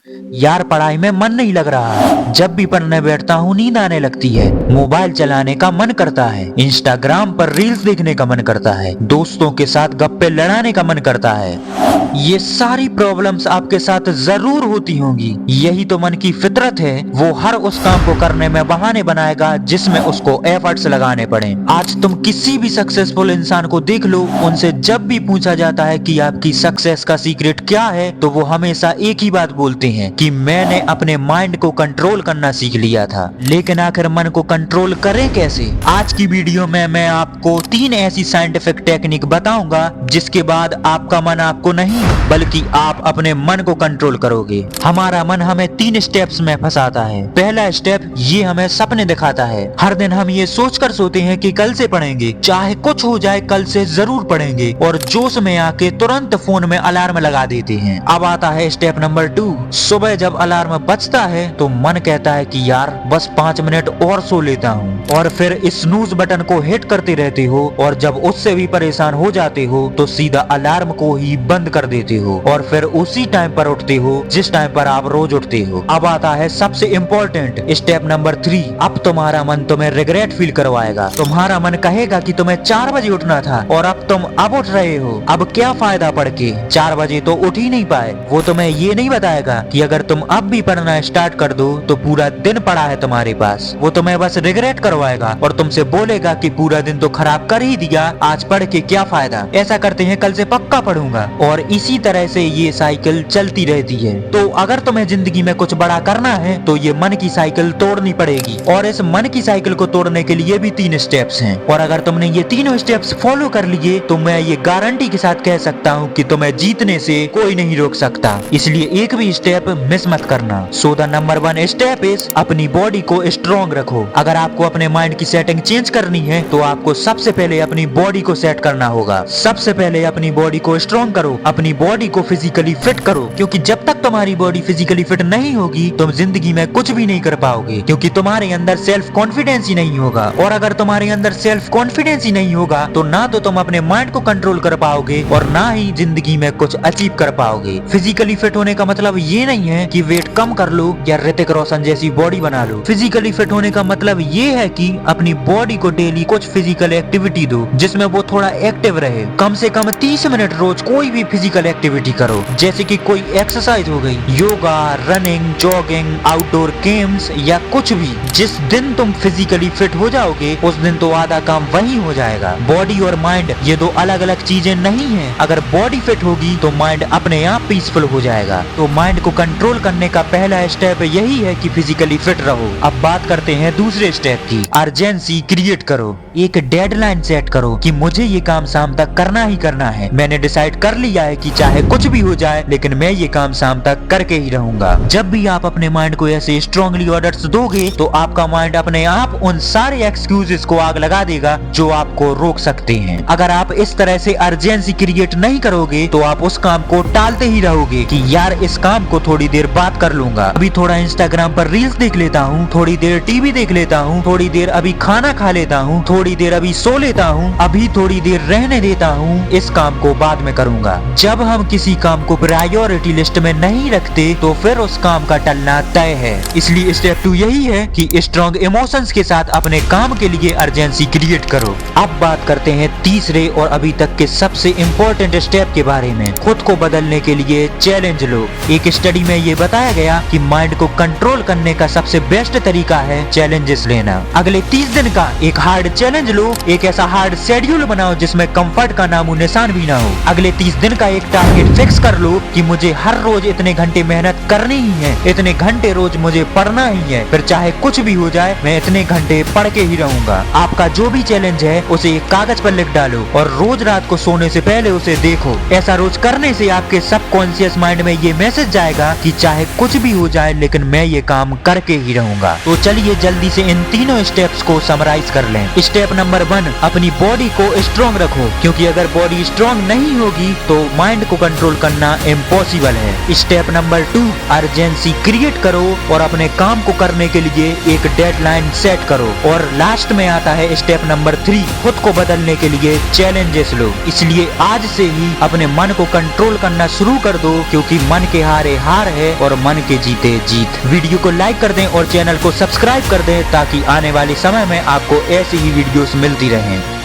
यार पढ़ाई में मन नहीं लग रहा। जब भी पढ़ने बैठता हूँ नींद आने लगती है। मोबाइल चलाने का मन करता है। इंस्टाग्राम पर रील्स देखने का मन करता है। दोस्तों के साथ गप्पे लड़ाने का मन करता है। ये सारी प्रॉब्लम्स आपके साथ जरूर होती होंगी। यही तो मन की फितरत है। वो हर उस काम को करने में बहाने बनाएगा जिसमें उसको एफर्ट्स लगाने पड़े। आज तुम किसी भी सक्सेसफुल इंसान को देख लो, उनसे जब भी पूछा जाता है कि आपकी सक्सेस का सीक्रेट क्या है, तो वो हमेशा एक ही बात बोलते हैं कि मैंने अपने माइंड को कंट्रोल करना सीख लिया था। लेकिन आखिर मन को कंट्रोल करें कैसे? आज की वीडियो में मैं आपको 3 ऐसी साइंटिफिक टेक्निक बताऊंगा जिसके बाद आपका मन आपको नहीं बल्कि आप अपने मन को कंट्रोल करोगे। हमारा मन हमें 3 स्टेप्स में फंसाता है। पहला स्टेप, ये हमें सपने दिखाता है। हर दिन हम ये सोचकर सोते हैं कि कल से पढ़ेंगे, चाहे कुछ हो जाए कल से जरूर पढ़ेंगे, और जोश में आके तुरंत फोन में अलार्म लगा देते हैं। अब आता है स्टेप नंबर 2। सुबह जब अलार्म बजता है तो मन कहता है कि यार बस 5 मिनट और सो लेता हूँ, और फिर स्नूज बटन को हिट करते रहते हो, और जब उससे भी परेशान हो जाते हो तो सीधा अलार्म को ही बंद कर देते हो, और फिर उसी टाइम पर उठते हो जिस टाइम पर आप रोज उठते हो। अब आता है सबसे इम्पोर्टेंट स्टेप नंबर 3। अब तुम्हारा मन तुम्हें रिग्रेट फील करवाएगा। तुम्हारा मन कहेगा कि तुम्हें 4 बजे उठना था और अब तुम अब उठ रहे हो, अब क्या फायदा पढ़ के, 4 बजे तो उठ ही नहीं पाए। वो तुम्हें ये नहीं बताएगा कि अगर तुम अब भी पढ़ना स्टार्ट कर दो तो पूरा दिन पड़ा है तुम्हारे पास। वो तुम्हें बस रिग्रेट करवाएगा और तुमसे बोलेगा कि पूरा दिन तो खराब कर ही दिया, आज पढ़ के क्या फायदा, ऐसा करते हैं कल से पक्का पढ़ूंगा, और इसी तरह से ये साइकिल चलती रहती है। तो अगर तुम्हें जिंदगी में कुछ बड़ा करना है तो ये मन की साइकिल तोड़नी पड़ेगी, और इस मन की साइकिल को तोड़ने के लिए भी 3 स्टेप्स हैं, और अगर तुमने ये तीनों स्टेप्स फॉलो कर लिए तो मैं ये गारंटी के साथ कह सकता हूँ कि तुम्हें जीतने से कोई नहीं रोक सकता। इसलिए एक भी स्टेप मिस मत करना। So the number 1 step is अपनी बॉडी को स्ट्रॉन्ग रखो। अगर आपको अपने माइंड की सेटिंग चेंज करनी है तो आपको सबसे पहले अपनी बॉडी को सेट करना होगा। सबसे पहले अपनी बॉडी को स्ट्रॉन्ग करो, अपनी बॉडी को फिजिकली फिट करो, क्योंकि जब तक तुम्हारी बॉडी फिजिकली फिट नहीं होगी तुम जिंदगी में कुछ भी नहीं कर पाओगे, क्योंकि तुम्हारे अंदर सेल्फ कॉन्फिडेंस ही नहीं होगा। और अगर तुम्हारे अंदर सेल्फ कॉन्फिडेंस ही नहीं होगा तो ना तो तुम अपने माइंड को कंट्रोल कर पाओगे और ना ही जिंदगी में कुछ अचीव कर पाओगे। फिजिकली फिट होने का मतलब ये नहीं है कि वेट कम कर लो या ऋतिक रोशन जैसी बॉडी बना लो। फिजिकली फिट होने का मतलब ये है कि अपनी बॉडी को डेली कुछ फिजिकल एक्टिविटी दो जिसमें वो थोड़ा एक्टिव रहे। कम से कम 30 मिनट रोज कोई भी फिजिकल एक्टिविटी करो, जैसे कि कोई एक्सरसाइज हो गई, yoga, running, jogging, outdoor games या कुछ भी। जिस दिन तुम फिजिकली फिट हो जाओगे उस दिन तो आधा काम वही हो जाएगा। बॉडी और माइंड ये 2 अलग अलग चीजें नहीं है। अगर बॉडी फिट होगी तो माइंड अपने आप पीसफुल हो जाएगा। तो माइंड को कंट्रोल करने का पहला स्टेप यही है कि फिजिकली फिट रहो। अब बात करते हैं दूसरे स्टेप की। अर्जेंसी क्रिएट करो। एक डेडलाइन सेट करो कि मुझे ये काम शाम तक करना ही करना है। मैंने डिसाइड कर लिया है कि चाहे कुछ भी हो जाए लेकिन मैं ये काम शाम तक करके ही रहूंगा। जब भी आप अपने माइंड को ऐसे स्ट्रांगली ऑर्डर्स दोगे तो आपका माइंड अपने आप उन सारे एक्सक्यूजेस को आग लगा देगा जो आपको रोक सकते हैं। अगर आप इस तरह से अर्जेंसी क्रिएट नहीं करोगे तो आप उस काम को टालते ही रहोगे कि यार इस काम को थोड़ी देर बाद कर लूंगा, अभी थोड़ा इंस्टाग्राम पर रील्स देख लेता हूँ, थोड़ी देर टीवी देख लेता हूँ, थोड़ी देर अभी खाना खा लेता हूँ, थोड़ी देर अभी सो लेता हूँ, अभी थोड़ी देर रहने देता हूँ, इस काम को बाद में करूंगा। जब हम किसी काम को प्रायोरिटी लिस्ट में नहीं रखते तो फिर उस काम का टलना तय है। इसलिए स्टेप 2 यही है कि स्ट्रॉन्ग इमोशंस के साथ अपने काम के लिए अर्जेंसी क्रिएट करो। अब बात करते हैं तीसरे और अभी तक के सबसे इम्पोर्टेंट स्टेप के बारे में। खुद को बदलने के लिए चैलेंज लो। एक स्टडी में ये बताया गया कि माइंड को कंट्रोल करने का सबसे बेस्ट तरीका है चैलेंजेस लेना। अगले 30 दिन का एक हार्ड चैलेंज लो। एक ऐसा हार्ड शेड्यूल बनाओ जिसमें कंफर्ट का नामो निशान भी ना हो। अगले 30 दिन का एक टारगेट फिक्स कर लो कि मुझे हर रोज इतने घंटे मेहनत करनी ही है, इतने घंटे रोज मुझे पढ़ना ही है, फिर चाहे कुछ भी हो जाए मैं इतने घंटे पढ़ के ही रहूंगा। आपका जो भी चैलेंज है उसे एक कागज पर लिख डालो और रोज रात को सोने से पहले उसे देखो। ऐसा रोज करने से आपके सबकॉन्शियस माइंड में ये मैसेज जाएगा कि चाहे कुछ भी हो जाए लेकिन मैं ये काम करके ही रहूंगा। तो चलिए जल्दी से इन तीनों स्टेप्स को समराइज कर लें। स्टेप स्टेप नंबर 1, अपनी बॉडी को स्ट्रॉन्ग रखो, क्योंकि अगर बॉडी स्ट्रॉन्ग नहीं होगी तो माइंड को कंट्रोल करना इम्पॉसिबल है। स्टेप नंबर 2, अर्जेंसी क्रिएट करो और अपने काम को करने के लिए एक डेडलाइन सेट करो। और लास्ट में आता है स्टेप नंबर 3, खुद को बदलने के लिए चैलेंजेस लो। इसलिए आज से ही अपने मन को कंट्रोल करना शुरू कर दो, क्योंकि मन के हारे हार है और मन के जीते जीत। वीडियो को लाइक कर दें और चैनल को सब्सक्राइब कर दें ताकि आने वाले समय में आपको ऐसी ही वीडियोस मिलती रहें।